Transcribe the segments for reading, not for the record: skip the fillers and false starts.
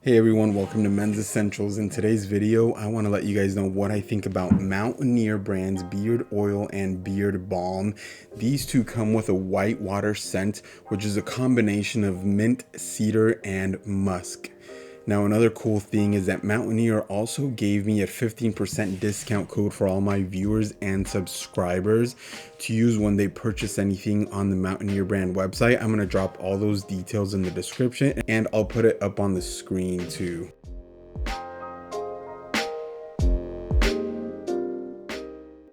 Hey everyone, welcome to Men's Essentials. In today's video, I want to let you guys know what I think about Mountaineer brand's beard oil and beard balm. These two come with a white water scent, which is a combination of mint, cedar, and musk. Now, another cool thing is that Mountaineer also gave me a 15% discount code for all my viewers and subscribers to use when they purchase anything on the Mountaineer brand website. I'm going to drop all those details in the description and I'll put it up on the screen too.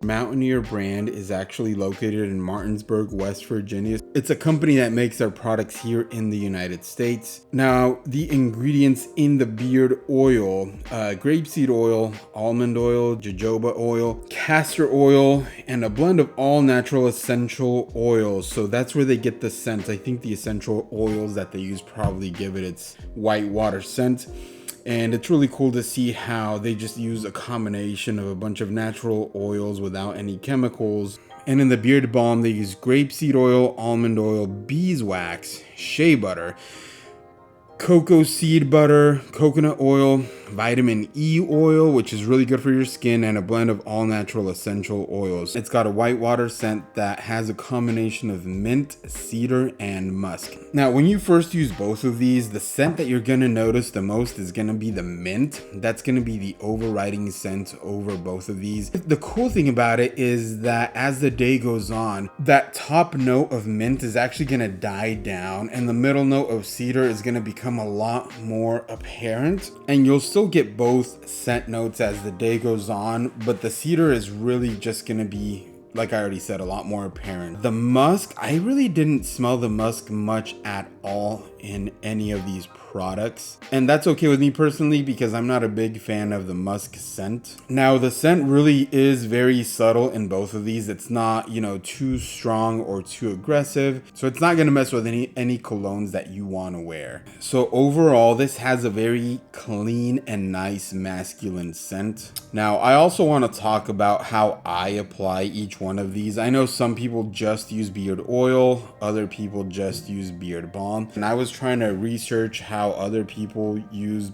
Mountaineer brand is actually located in Martinsburg, West Virginia. It's a company that makes their products here in the United States. Now, the ingredients in the beard oil, grapeseed oil, almond oil, jojoba oil, castor oil, and a blend of all natural essential oils. So that's where they get the scent. I think the essential oils that they use probably give it its white water scent. And it's really cool to see how they just use a combination of a bunch of natural oils without any chemicals. And in the beard balm, they use grapeseed oil, almond oil, beeswax, shea butter, cocoa seed butter, coconut oil, vitamin E oil, which is really good for your skin, and a blend of all natural essential oils. It's got a white water scent that has a combination of mint, cedar, and musk. Now, when you first use both of these, the scent that you're gonna notice the most is gonna be the mint. That's gonna be the overriding scent over both of these. The cool thing about it is that as the day goes on, that top note of mint is actually gonna die down, and the middle note of cedar is gonna become a lot more apparent, and you'll still get both scent notes as the day goes on, but the cedar is really just gonna be, like I already said, a lot more apparent. The musk, I really didn't smell the musk much at all in any of these products, and that's okay with me personally because I'm not a big fan of the musk scent. Now, the scent really is very subtle in both of these. It's not, too strong or too aggressive, so it's not gonna mess with any colognes that you want to wear. So overall, this has a very clean and nice masculine scent. Now, I also want to talk about how I apply each one of these. I know some people just use beard oil, other people just use beard balm, and I was trying to research how other people use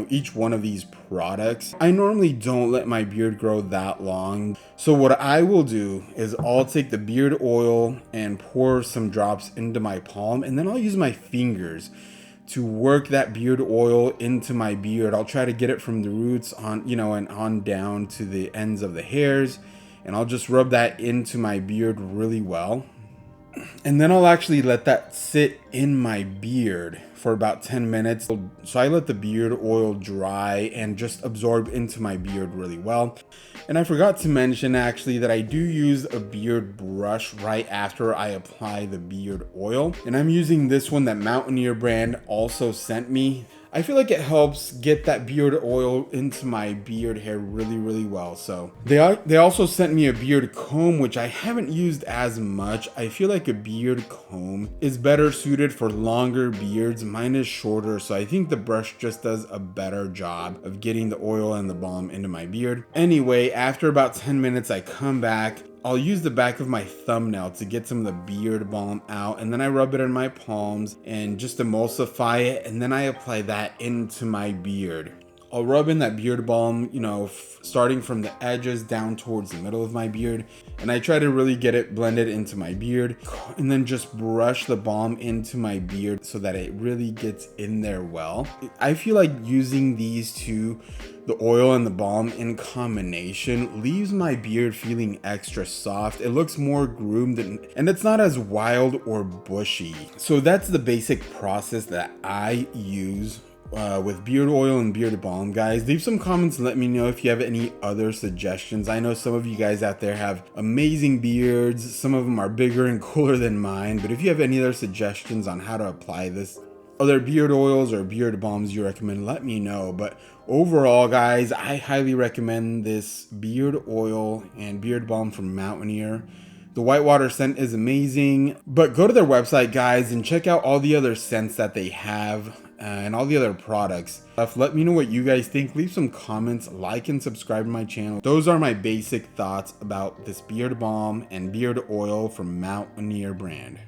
each one of these products. I normally don't let my beard grow that long, so what I will do is I'll take the beard oil and pour some drops into my palm, and then I'll use my fingers to work that beard oil into my beard. I'll try to get it from the roots on, and on down to the ends of the hairs, and I'll just rub that into my beard really well. And then I'll actually let that sit in my beard for about 10 minutes. So I let the beard oil dry and just absorb into my beard really well. And I forgot to mention actually that I do use a beard brush right after I apply the beard oil. And I'm using this one that Mountaineer brand also sent me. I feel like it helps get that beard oil into my beard hair really well. So they also sent me a beard comb, which I haven't used as much. I feel like a beard comb is better suited for longer beards. Mine is shorter, so I think the brush just does a better job of getting the oil and the balm into my beard. Anyway, after about 10 minutes, I come back. I'll use the back of my thumbnail to get some of the beard balm out, and then I rub it in my palms and just emulsify it, and then I apply that into my beard. I'll rub in that beard balm, starting from the edges down towards the middle of my beard, and I try to really get it blended into my beard, and then just brush the balm into my beard so that it really gets in there well. I feel like using these two, the oil and the balm in combination, leaves my beard feeling extra soft. It looks more groomed and it's not as wild or bushy. So that's the basic process that I use with beard oil and beard balm. Guys, leave some comments and let me know if you have any other suggestions. I know some of you guys out there have amazing beards. Some of them are bigger and cooler than mine, but if you have any other suggestions on how to apply this, other beard oils or beard balms you recommend, let me know. But overall, guys, I highly recommend this beard oil and beard balm from Mountaineer. The whitewater scent is amazing, but go to their website, guys, and check out all the other scents that they have and all the other products. Let me know what you guys think. Leave some comments, like and subscribe to my channel. Those are my basic thoughts about this beard balm and beard oil from Mountaineer brand.